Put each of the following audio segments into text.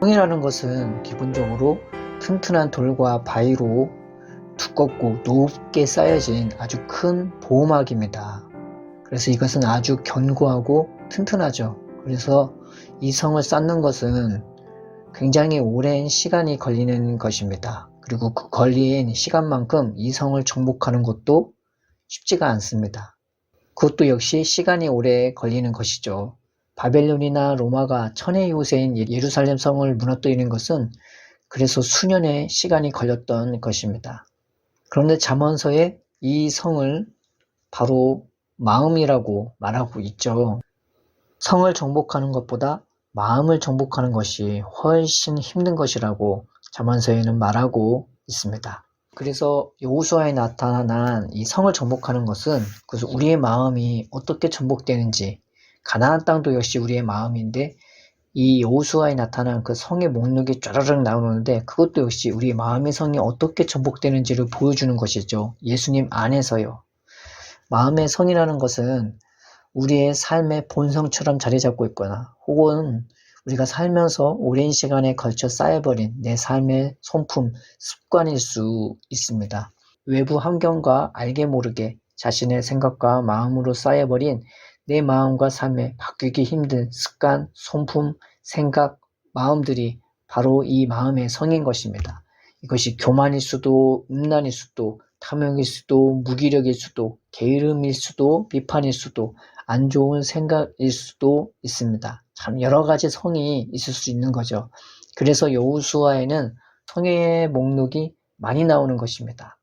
성이라는 것은 기본적으로 튼튼한 돌과 바위로 두껍고 높게 쌓여진 아주 큰 보호막입니다. 그래서 이것은 아주 견고하고 튼튼하죠. 그래서 이 성을 쌓는 것은 굉장히 오랜 시간이 걸리는 것입니다. 그리고 그 걸린 시간만큼 이 성을 정복하는 것도 쉽지가 않습니다. 그것도 역시 시간이 오래 걸리는 것이죠. 바벨론이나 로마가 천의 요새인 예루살렘 성을 무너뜨리는 것은 그래서 수년의 시간이 걸렸던 것입니다. 그런데 잠언서에 이 성을 바로 마음이라고 말하고 있죠. 성을 정복하는 것보다 마음을 정복하는 것이 훨씬 힘든 것이라고 잠언서에는 말하고 있습니다. 그래서 여호수아에 나타난 이 성을 정복하는 것은 그래서 우리의 마음이 어떻게 정복되는지, 가나안 땅도 역시 우리의 마음인데 이 여호수아에 나타난 그 성의 목록이 쫘르륵 나오는데 그것도 역시 우리 마음의 성이 어떻게 정복되는지를 보여주는 것이죠. 예수님 안에서요. 마음의 성이라는 것은 우리의 삶의 본성처럼 자리 잡고 있거나 혹은 우리가 살면서 오랜 시간에 걸쳐 쌓여버린 내 삶의 손품, 습관일 수 있습니다. 외부 환경과 알게 모르게 자신의 생각과 마음으로 쌓여버린 내 마음과 삶에 바뀌기 힘든 습관, 손품, 생각, 마음들이 바로 이 마음의 성인 것입니다. 이것이 교만일 수도, 음란일 수도, 탐욕일 수도, 무기력일 수도, 게으름일 수도, 비판일 수도, 안 좋은 생각일 수도 있습니다. 참 여러 가지 성이 있을 수 있는 거죠. 그래서 여호수아에는 성의 목록이 많이 나오는 것입니다.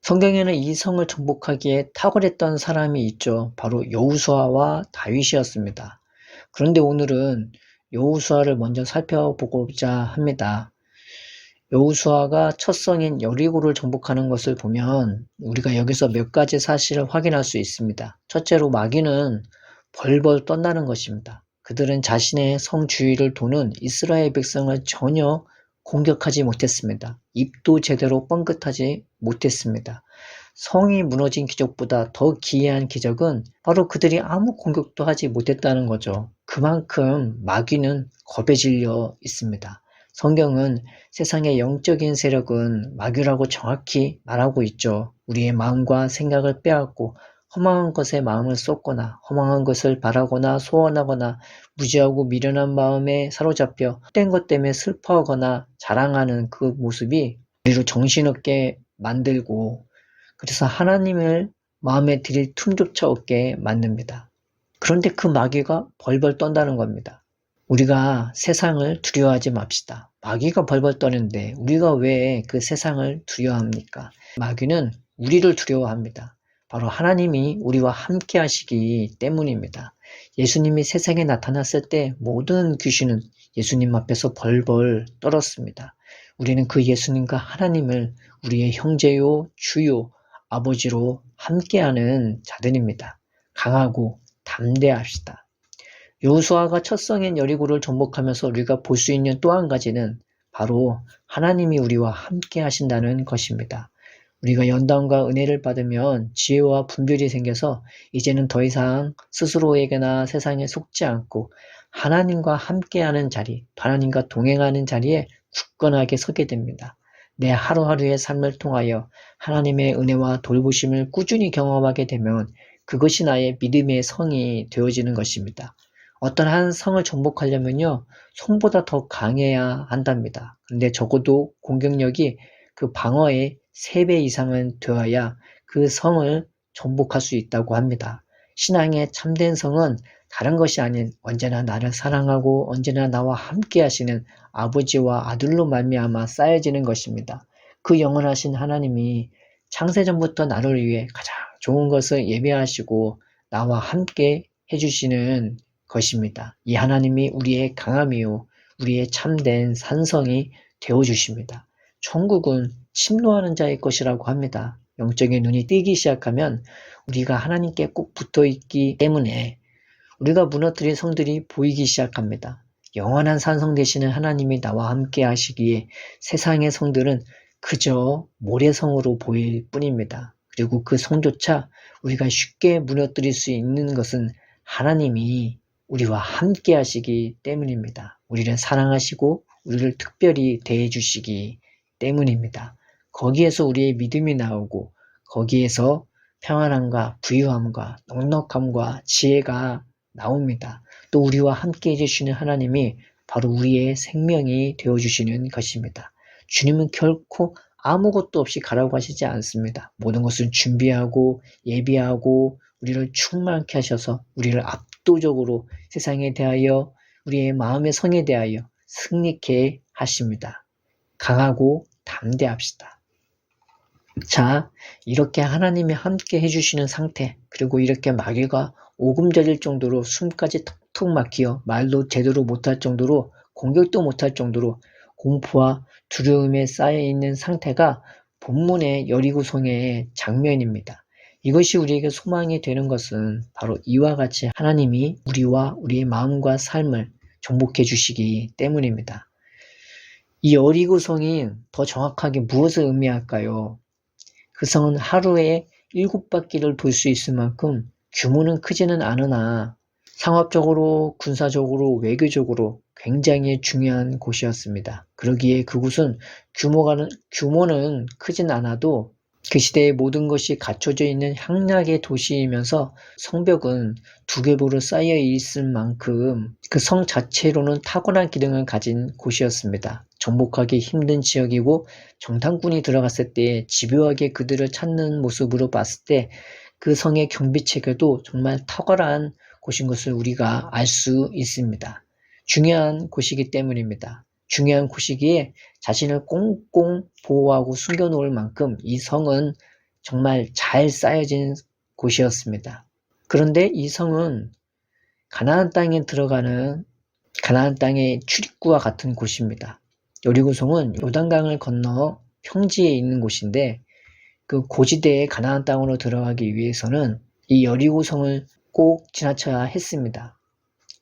성경에는 이 성을 정복하기에 탁월했던 사람이 있죠. 바로 여호수아와 다윗이었습니다. 그런데 오늘은 여호수아를 먼저 살펴보고자 합니다. 여호수아가 첫 성인 여리고를 정복하는 것을 보면 우리가 여기서 몇 가지 사실을 확인할 수 있습니다. 첫째로 마귀는 벌벌 떤다는 것입니다. 그들은 자신의 성 주위를 도는 이스라엘 백성을 전혀 공격하지 못했습니다. 입도 제대로 뻥끗하지 못했습니다. 성이 무너진 기적보다 더 기이한 기적은 바로 그들이 아무 공격도 하지 못했다는 거죠. 그만큼 마귀는 겁에 질려 있습니다. 성경은 세상의 영적인 세력은 마귀라고 정확히 말하고 있죠. 우리의 마음과 생각을 빼앗고 허망한 것에 마음을 쏟거나 허망한 것을 바라거나 소원하거나 무지하고 미련한 마음에 사로잡혀 헛된 것 때문에 슬퍼하거나 자랑하는 그 모습이 우리를 정신없게 만들고 그래서 하나님을 마음에 들일 틈조차 없게 만듭니다. 그런데 그 마귀가 벌벌 떤다는 겁니다. 우리가 세상을 두려워하지 맙시다. 마귀가 벌벌 떠는데 우리가 왜 그 세상을 두려워합니까? 마귀는 우리를 두려워합니다. 바로 하나님이 우리와 함께 하시기 때문입니다. 예수님이 세상에 나타났을 때 모든 귀신은 예수님 앞에서 벌벌 떨었습니다. 우리는 그 예수님과 하나님을 우리의 형제요, 주요, 아버지로 함께하는 자들입니다. 강하고 담대합시다. 여호수아가 첫 성인 여리고를 정복하면서 우리가 볼 수 있는 또 한 가지는 바로 하나님이 우리와 함께 하신다는 것입니다. 우리가 연단과 은혜를 받으면 지혜와 분별이 생겨서 이제는 더 이상 스스로에게나 세상에 속지 않고 하나님과 함께하는 자리, 하나님과 동행하는 자리에 굳건하게 서게 됩니다. 내 하루하루의 삶을 통하여 하나님의 은혜와 돌보심을 꾸준히 경험하게 되면 그것이 나의 믿음의 성이 되어지는 것입니다. 어떤 한 성을 정복하려면요, 손보다 더 강해야 한답니다. 그런데 적어도 공격력이 그 방어의 3배 이상은 되어야 그 성을 정복할 수 있다고 합니다. 신앙의 참된 성은 다른 것이 아닌 언제나 나를 사랑하고 언제나 나와 함께 하시는 아버지와 아들로 말미암아 쌓여지는 것입니다. 그 영원하신 하나님이 창세전부터 나를 위해 가장 좋은 것을 예배하시고 나와 함께 해주시는 것입니다. 이 하나님이 우리의 강함이요 우리의 참된 산성이 되어주십니다. 천국은 침노하는 자의 것이라고 합니다. 영적인 눈이 뜨기 시작하면 우리가 하나님께 꼭 붙어있기 때문에 우리가 무너뜨린 성들이 보이기 시작합니다. 영원한 산성 되시는 하나님이 나와 함께 하시기에 세상의 성들은 그저 모래성으로 보일 뿐입니다. 그리고 그 성조차 우리가 쉽게 무너뜨릴 수 있는 것은 하나님이 우리와 함께 하시기 때문입니다. 우리를 사랑하시고 우리를 특별히 대해 주시기 때문입니다. 거기에서 우리의 믿음이 나오고 거기에서 평안함과 부유함과 넉넉함과 지혜가 나옵니다. 또 우리와 함께 해주시는 하나님이 바로 우리의 생명이 되어주시는 것입니다. 주님은 결코 아무것도 없이 가라고 하시지 않습니다. 모든 것을 준비하고 예비하고 우리를 충만케 하셔서 우리를 압도적으로 세상에 대하여 우리의 마음의 성에 대하여 승리케 하십니다. 강하고 담대합시다. 자, 이렇게 하나님이 함께 해주시는 상태, 그리고 이렇게 마귀가 오금절일 정도로 숨까지 턱턱 막히어 말도 제대로 못할 정도로 공격도 못할 정도로 공포와 두려움에 쌓여있는 상태가 본문의 여리고성의 장면입니다. 이것이 우리에게 소망이 되는 것은 바로 이와 같이 하나님이 우리와 우리의 마음과 삶을 정복해 주시기 때문입니다. 이 여리고성이 더 정확하게 무엇을 의미할까요? 그 성은 하루에 7바퀴를 돌 수 있을 만큼 규모는 크지는 않으나 상업적으로, 군사적으로, 외교적으로 굉장히 중요한 곳이었습니다. 그러기에 그곳은 규모는 크진 않아도 그 시대의 모든 것이 갖춰져 있는 향락의 도시이면서 성벽은 두겹으로 쌓여 있을 만큼 그 성 자체로는 탁월한 기능을 가진 곳이었습니다. 정복하기 힘든 지역이고 정탐꾼이 들어갔을 때 집요하게 그들을 찾는 모습으로 봤을 때 그 성의 경비체계도 정말 탁월한 곳인 것을 우리가 알 수 있습니다. 중요한 곳이기 때문입니다. 중요한 곳이기에 자신을 꽁꽁 보호하고 숨겨놓을 만큼 이 성은 정말 잘 쌓여진 곳이었습니다. 그런데 이 성은 가나안 땅에 들어가는 가나안 땅의 출입구와 같은 곳입니다. 여리고성은 요단강을 건너 평지에 있는 곳인데 그 고지대의 가나안 땅으로 들어가기 위해서는 이 여리고성을 꼭 지나쳐야 했습니다.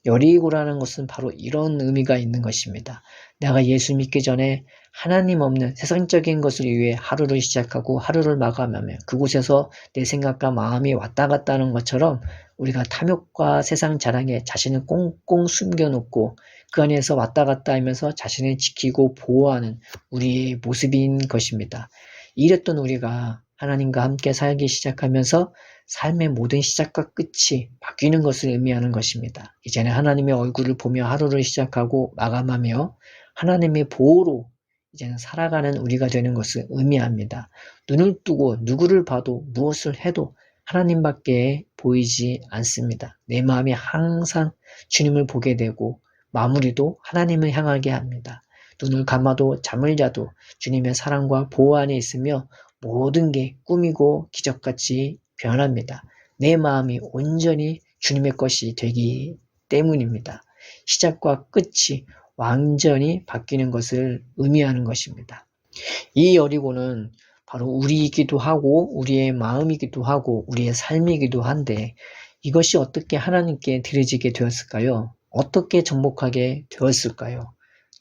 여리고라는 것은 바로 이런 의미가 있는 것입니다. 내가 예수 믿기 전에 하나님 없는 세상적인 것을 위해 하루를 시작하고 하루를 마감하며 그곳에서 내 생각과 마음이 왔다 갔다 하는 것처럼 우리가 탐욕과 세상 자랑에 자신을 꽁꽁 숨겨놓고 그 안에서 왔다 갔다 하면서 자신을 지키고 보호하는 우리의 모습인 것입니다. 이랬던 우리가 하나님과 함께 살기 시작하면서 삶의 모든 시작과 끝이 바뀌는 것을 의미하는 것입니다. 이제는 하나님의 얼굴을 보며 하루를 시작하고 마감하며 하나님의 보호로 이제는 살아가는 우리가 되는 것을 의미합니다. 눈을 뜨고 누구를 봐도 무엇을 해도 하나님밖에 보이지 않습니다. 내 마음이 항상 주님을 보게 되고 마무리도 하나님을 향하게 합니다. 눈을 감아도 잠을 자도 주님의 사랑과 보호 안에 있으며 모든 게 꿈이고 기적같이 변합니다. 내 마음이 온전히 주님의 것이 되기 때문입니다. 시작과 끝이 완전히 바뀌는 것을 의미하는 것입니다. 이 여리고는 바로 우리이기도 하고 우리의 마음이기도 하고 우리의 삶이기도 한데 이것이 어떻게 하나님께 드려지게 되었을까요? 어떻게 정복하게 되었을까요?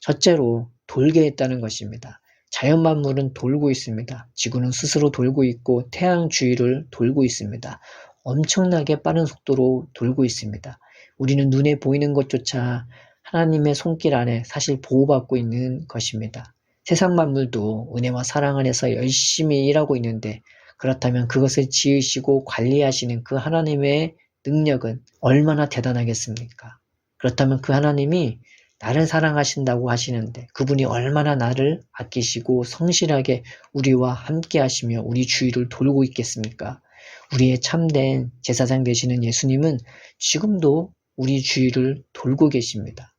첫째로 돌게 했다는 것입니다. 자연 만물은 돌고 있습니다. 지구는 스스로 돌고 있고 태양 주위를 돌고 있습니다. 엄청나게 빠른 속도로 돌고 있습니다. 우리는 눈에 보이는 것조차 하나님의 손길 안에 사실 보호받고 있는 것입니다. 세상 만물도 은혜와 사랑 안에서 열심히 일하고 있는데 그렇다면 그것을 지으시고 관리하시는 그 하나님의 능력은 얼마나 대단하겠습니까? 그렇다면 그 하나님이 나를 사랑하신다고 하시는데 그분이 얼마나 나를 아끼시고 성실하게 우리와 함께 하시며 우리 주위를 돌고 있겠습니까? 우리의 참된 제사장 되시는 예수님은 지금도 우리 주위를 돌고 계십니다.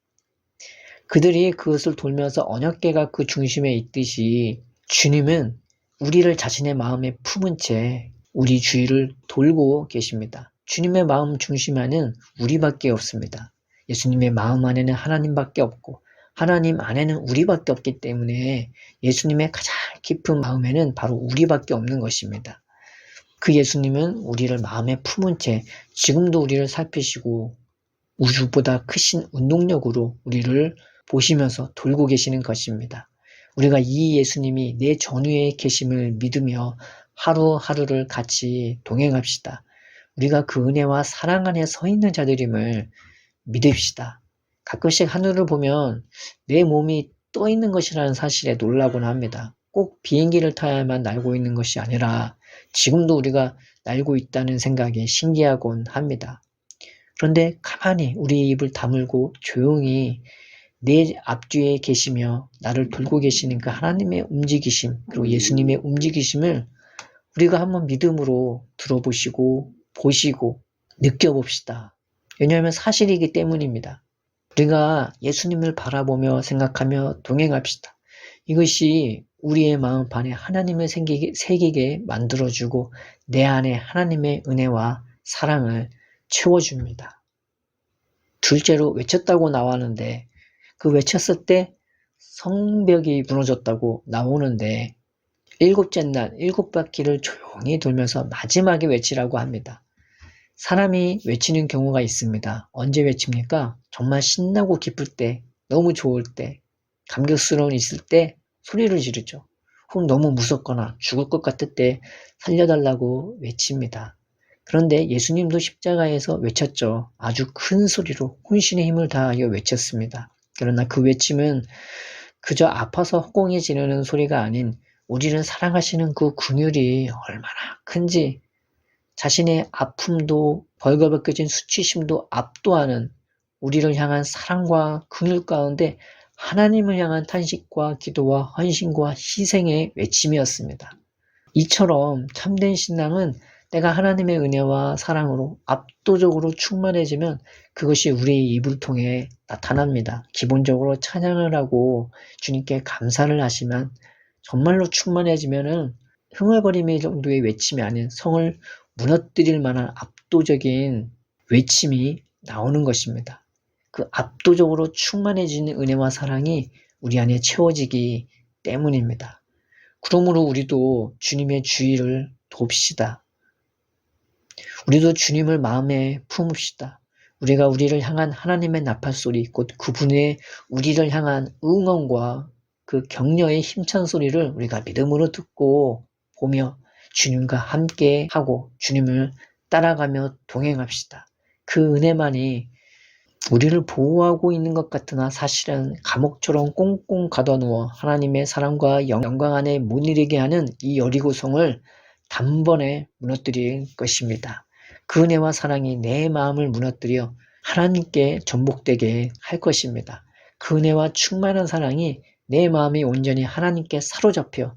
그들이 그것을 돌면서 언약궤가 그 중심에 있듯이 주님은 우리를 자신의 마음에 품은 채 우리 주위를 돌고 계십니다. 주님의 마음 중심 안에는 우리밖에 없습니다. 예수님의 마음 안에는 하나님밖에 없고 하나님 안에는 우리밖에 없기 때문에 예수님의 가장 깊은 마음에는 바로 우리밖에 없는 것입니다. 그 예수님은 우리를 마음에 품은 채 지금도 우리를 살피시고 우주보다 크신 운동력으로 우리를 보시면서 돌고 계시는 것입니다. 우리가 이 예수님이 내 전후에 계심을 믿으며 하루하루를 같이 동행합시다. 우리가 그 은혜와 사랑 안에 서 있는 자들임을 믿읍시다. 가끔씩 하늘을 보면 내 몸이 떠 있는 것이라는 사실에 놀라곤 합니다. 꼭 비행기를 타야만 날고 있는 것이 아니라 지금도 우리가 날고 있다는 생각에 신기하곤 합니다. 그런데 가만히 우리 입을 다물고 조용히 내 앞뒤에 계시며 나를 돌고 계시는 그 하나님의 움직이심, 그리고 예수님의 움직이심을 우리가 한번 믿음으로 들어보시고 보시고 느껴봅시다. 왜냐하면 사실이기 때문입니다. 우리가 예수님을 바라보며 생각하며 동행합시다. 이것이 우리의 마음 안에 하나님을 새기게 만들어주고 내 안에 하나님의 은혜와 사랑을 채워줍니다. 둘째로 외쳤다고 나왔는데 그 외쳤을 때 성벽이 무너졌다고 나오는데 일곱째 날 일곱 바퀴를 조용히 돌면서 마지막에 외치라고 합니다. 사람이 외치는 경우가 있습니다. 언제 외칩니까? 정말 신나고 기쁠 때, 너무 좋을 때, 감격스러운 있을 때 소리를 지르죠. 혹은 너무 무섭거나 죽을 것 같을 때 살려달라고 외칩니다. 그런데 예수님도 십자가에서 외쳤죠. 아주 큰 소리로 혼신의 힘을 다하여 외쳤습니다. 그러나 그 외침은 그저 아파서 허공에 지르는 소리가 아닌 우리를 사랑하시는 그 긍휼이 얼마나 큰지 자신의 아픔도 벌거벗겨진 수치심도 압도하는 우리를 향한 사랑과 긍휼 가운데 하나님을 향한 탄식과 기도와 헌신과 희생의 외침이었습니다. 이처럼 참된 신앙은 내가 하나님의 은혜와 사랑으로 압도적으로 충만해지면 그것이 우리의 입을 통해 나타납니다. 기본적으로 찬양을 하고 주님께 감사를 하시면 정말로 충만해지면은 흥얼거림의 정도의 외침이 아닌 성을 무너뜨릴 만한 압도적인 외침이 나오는 것입니다. 그 압도적으로 충만해지는 은혜와 사랑이 우리 안에 채워지기 때문입니다. 그러므로 우리도 주님의 주의를 돕시다. 우리도 주님을 마음에 품읍시다. 우리가 우리를 향한 하나님의 나팔소리, 곧 그분의 우리를 향한 응원과 그 격려의 힘찬 소리를 우리가 믿음으로 듣고 보며 주님과 함께 하고 주님을 따라가며 동행합시다. 그 은혜만이 우리를 보호하고 있는 것 같으나 사실은 감옥처럼 꽁꽁 가둬누워 하나님의 사랑과 영광 안에 못 이르게 하는 이 여리고성을 단번에 무너뜨릴 것입니다. 그 은혜와 사랑이 내 마음을 무너뜨려 하나님께 전복되게 할 것입니다. 그 은혜와 충만한 사랑이 내 마음이 온전히 하나님께 사로잡혀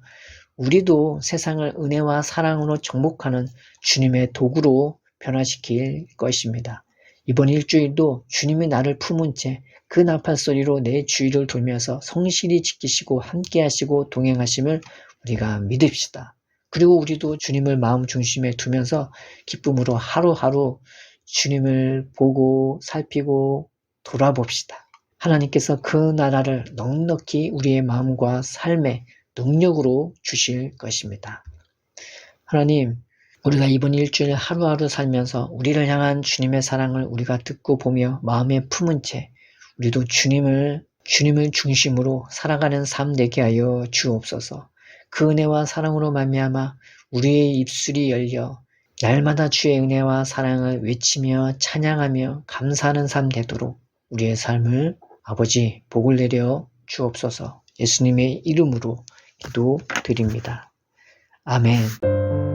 우리도 세상을 은혜와 사랑으로 정복하는 주님의 도구로 변화시킬 것입니다. 이번 일주일도 주님이 나를 품은 채 그 나팔소리로 내 주위를 돌면서 성실히 지키시고 함께 하시고 동행하심을 우리가 믿읍시다. 그리고 우리도 주님을 마음 중심에 두면서 기쁨으로 하루하루 주님을 보고 살피고 돌아봅시다. 하나님께서 그 나라를 넉넉히 우리의 마음과 삶에 능력으로 주실 것입니다. 하나님, 우리가 이번 일주일 하루하루 살면서 우리를 향한 주님의 사랑을 우리가 듣고 보며 마음에 품은 채 우리도 주님을 중심으로 살아가는 삶 되게 하여 주옵소서. 그 은혜와 사랑으로 말미암아 우리의 입술이 열려 날마다 주의 은혜와 사랑을 외치며 찬양하며 감사하는 삶 되도록 우리의 삶을 아버지 복을 내려 주옵소서. 예수님의 이름으로 기도드립니다. 아멘.